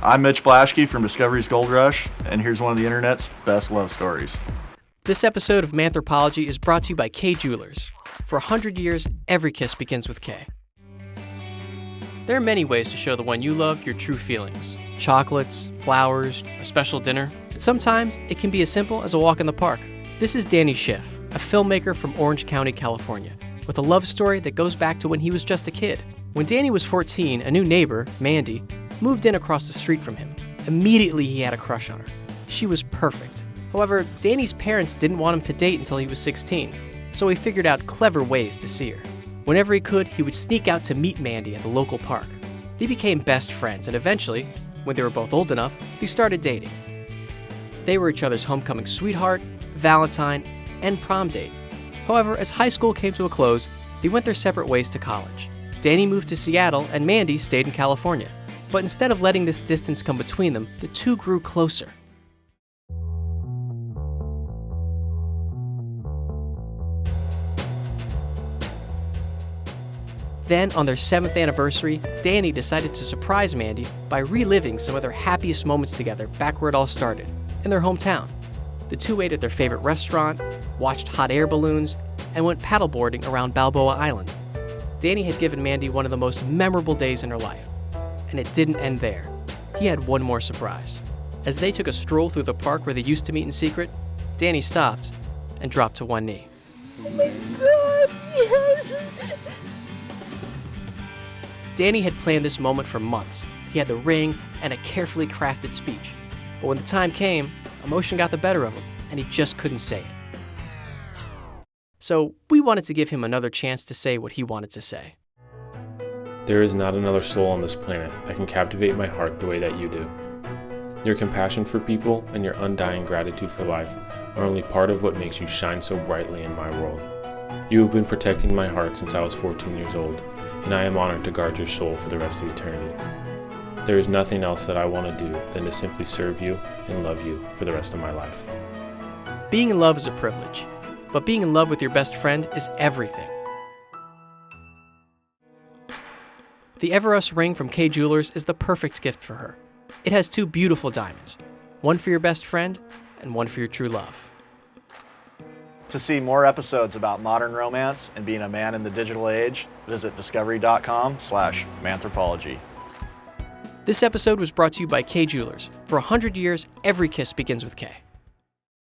I'm Mitch Blaschke from Discovery's Gold Rush, and here's one of the internet's best love stories. This episode of Manthropology is brought to you by K Jewelers. For 100 years, every kiss begins with K. There are many ways to show the one you love your true feelings. Chocolates, flowers, a special dinner. And sometimes it can be as simple as a walk in the park. This is Danny Schiff, a filmmaker from Orange County, California, with a love story that goes back to when he was just a kid. When Danny was 14, a new neighbor, Mandy, moved in across the street from him. Immediately he had a crush on her. She was perfect. However, Danny's parents didn't want him to date until he was 16, so he figured out clever ways to see her. Whenever he could, he would sneak out to meet Mandy at the local park. They became best friends, and eventually, when they were both old enough, they started dating. They were each other's homecoming sweetheart, Valentine, and prom date. However, as high school came to a close, they went their separate ways to college. Danny moved to Seattle, and Mandy stayed in California. But instead of letting this distance come between them, the two grew closer. Then, on their 7th anniversary, Danny decided to surprise Mandy by reliving some of their happiest moments together back where it all started, in their hometown. The two ate at their favorite restaurant, watched hot air balloons, and went paddleboarding around Balboa Island. Danny had given Mandy one of the most memorable days in her life. And it didn't end there. He had one more surprise. As they took a stroll through the park where they used to meet in secret, Danny stopped and dropped to one knee. Oh my God, yes! Danny had planned this moment for months. He had the ring and a carefully crafted speech. But when the time came, emotion got the better of him, and he just couldn't say it. So we wanted to give him another chance to say what he wanted to say. There is not another soul on this planet that can captivate my heart the way that you do. Your compassion for people and your undying gratitude for life are only part of what makes you shine so brightly in my world. You have been protecting my heart since I was 14 years old, and I am honored to guard your soul for the rest of eternity. There is nothing else that I want to do than to simply serve you and love you for the rest of my life. Being in love is a privilege, but being in love with your best friend is everything. The Everus ring from K Jewelers is the perfect gift for her. It has 2 beautiful diamonds, one for your best friend and one for your true love. To see more episodes about modern romance and being a man in the digital age, visit discovery.com/manthropology. This episode was brought to you by K Jewelers. For 100 years, every kiss begins with K.